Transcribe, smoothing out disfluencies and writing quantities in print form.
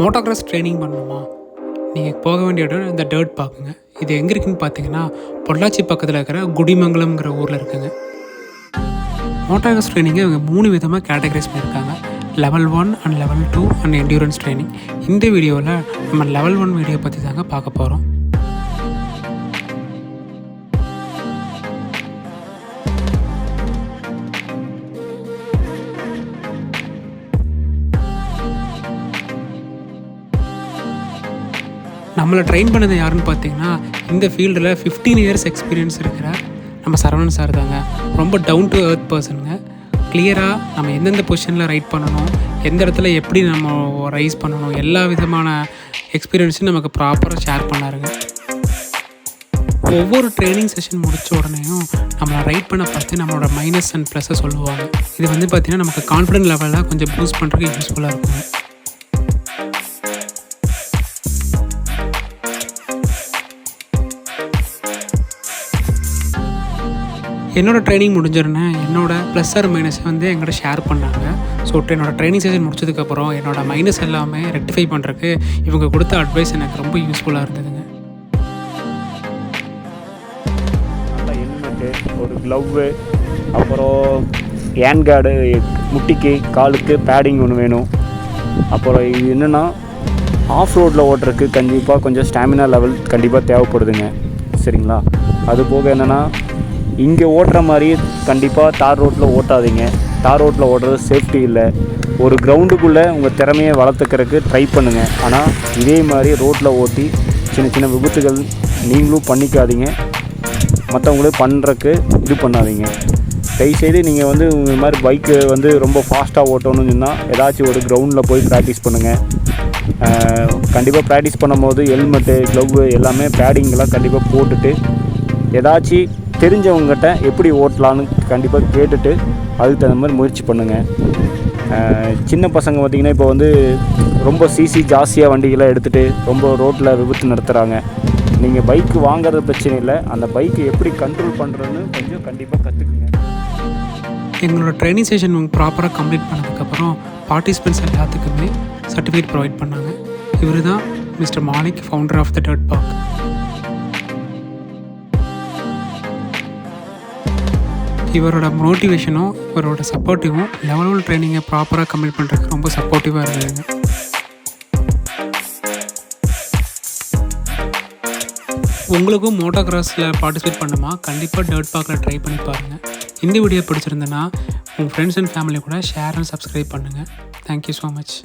மோட்டோக்ராஸ் training பண்ணணுமா? நீங்கள் போக வேண்டிய இடம் இந்த டர்ட் பார்க்குங்க. இது எங்கே இருக்குதுன்னு பார்த்தீங்கன்னா, பொள்ளாச்சி பக்கத்தில் இருக்கிற குடிமங்கலம்ங்கிற ஊரில் இருக்குங்க. மோட்டோக்ராஸ் ட்ரைனிங்கை இவங்க 3 விதமாக கேட்டகரைஸ் பண்ணியிருக்காங்க. Level 1 and level 2 and endurance training. இந்த வீடியோவில் நம்ம லெவல் 1 வீடியோ பற்றி தாங்க பார்க்க போகிறோம். நம்மளை ட்ரெயின் பண்ணது யாருன்னு பார்த்தீங்கன்னா, இந்த ஃபீல்டில் 15 இயர்ஸ் எக்ஸ்பீரியன்ஸ் இருக்கிற நம்ம சரவணன் சார் தாங்க. ரொம்ப டவுன் டு எர்த் பர்சனுங்க. கிளியராக நம்ம எந்தெந்த பொசிஷனில் ரைட் பண்ணணும், எந்த இடத்துல எப்படி நம்ம ரைஸ் பண்ணணும், எல்லா விதமான எக்ஸ்பீரியன்ஸும் நமக்கு ப்ராப்பராக ஷேர் பண்ணாருங்க. ஒவ்வொரு ட்ரைனிங் செஷன் முடித்த உடனேயும் நம்மளை ரைட் பண்ண பார்த்து நம்மளோட மைனஸ் அண்ட் ப்ளஸ்ஸை சொல்லுவாங்க. இது வந்து பார்த்திங்கன்னா நமக்கு கான்ஃபிடென்ட் லெவலில் கொஞ்சம் பூஸ்ட் பண்ணுறதுக்கு யூஸ்ஃபுல்லாக இருக்குங்க. என்னோடய ட்ரைனிங் முடிஞ்சிருந்தேன். என்னோடய ப்ளஸ் ஆர் மைனஸை வந்து எங்கிட்ட ஷேர் பண்ணாங்க. ஸோ என்னோடய ட்ரைனிங் செஷன் முடிச்சதுக்கப்புறம் என்னோடய மைனஸ் எல்லாமே ரெக்டிஃபை பண்ணுறதுக்கு இவங்க கொடுத்த அட்வைஸ் எனக்கு ரொம்ப யூஸ்ஃபுல்லாக இருந்ததுங்க. நல்லா ஹெல்மெட்டு, ஒரு க்ளவ்வு, அப்புறம் ஹேண்ட் கார்டு, முட்டிக்கு காலுக்கு பேடிங் ஒன்று வேணும். அப்புறம் இது என்னென்னா ஆஃப் ரோட்டில் ஓட்டுறதுக்கு கண்டிப்பாக கொஞ்சம் ஸ்டாமினா லெவல் கண்டிப்பாக தேவைப்படுதுங்க. சரிங்களா? அது போக என்னென்னா, இங்கே ஓட்டுற மாதிரி கண்டிப்பாக தார் ரோட்டில் ஓட்டாதீங்க. தார் ரோட்டில் ஓட்டுறது சேஃப்டி இல்லை. ஒரு கிரவுண்டுக்குள்ளே உங்கள் திறமையை வளர்த்துக்கிறதுக்கு ட்ரை பண்ணுங்கள். ஆனால் இதே மாதிரி ரோட்டில் ஓட்டி சின்ன சின்ன விபத்துகள் நீங்களும் பண்ணிக்காதீங்க, மற்றவங்களும் பண்ணுறக்கு இது பண்ணாதீங்க. தயவுசெய்து நீங்கள் வந்து இந்த மாதிரி பைக்கு வந்து ரொம்ப ஃபாஸ்ட்டாக ஓட்டணும்னு சொன்னால் ஏதாச்சும் ஒரு கிரவுண்டில் போய் ப்ராக்டிஸ் பண்ணுங்கள். கண்டிப்பாக ப்ராக்டிஸ் பண்ணும்போது ஹெல்மெட்டு, க்ளவ்வு எல்லாமே பேடிங்கெல்லாம் கண்டிப்பாக போட்டுட்டு ஏதாச்சும் தெரிஞ்சவங்ககிட்ட எப்படி ஓட்டலான்னு கண்டிப்பாக கேட்டுட்டு அதுக்கு தகுந்த மாதிரி முயற்சி பண்ணுங்கள். சின்ன பசங்க பார்த்திங்கன்னா இப்போ வந்து ரொம்ப சிசி ஜாஸ்தியாக வண்டிகளை எடுத்துகிட்டு ரொம்ப ரோட்டில் விபத்து நடத்துகிறாங்க. நீங்கள் பைக்கு வாங்குறது பிரச்சனை இல்லை, அந்த பைக்கு எப்படி கண்ட்ரோல் பண்ணுறதுன்னு கொஞ்சம் கண்டிப்பாக கற்றுக்குங்க. எங்களோட ட்ரைனிங் செஷன் ப்ராப்பராக கம்ப்ளீட் பண்ணதுக்கப்புறம் பார்ட்டிசிபெண்ட்ஸ் எல்லாத்துக்குமே சர்டிஃபிகேட் ப்ரொவைட் பண்ணாங்க. இவர் தான் mister Malik, founder of the dirt park. இவரோட மோட்டிவேஷனும் இவரோட சப்போர்ட்டிவும் லெவல் ட்ரைனிங்கை ப்ராப்பராக கம்ப்ளீட் பண்ணுறதுக்கு ரொம்ப சப்போர்ட்டிவாக இருந்ததுங்க. உங்களுக்கும் மோட்டோக்ராஸில் பார்ட்டிசிபேட் பண்ணுமா? கண்டிப்பாக டர்ட் பார்க்கில் ட்ரை பண்ணி பாருங்கள். இந்த வீடியோ பிடிச்சிருந்தேன்னா உங்கள் ஃப்ரெண்ட்ஸ் அண்ட் ஃபேமிலி கூட ஷேர் அண்ட் சப்ஸ்கிரைப் பண்ணுங்கள். Thank you so much.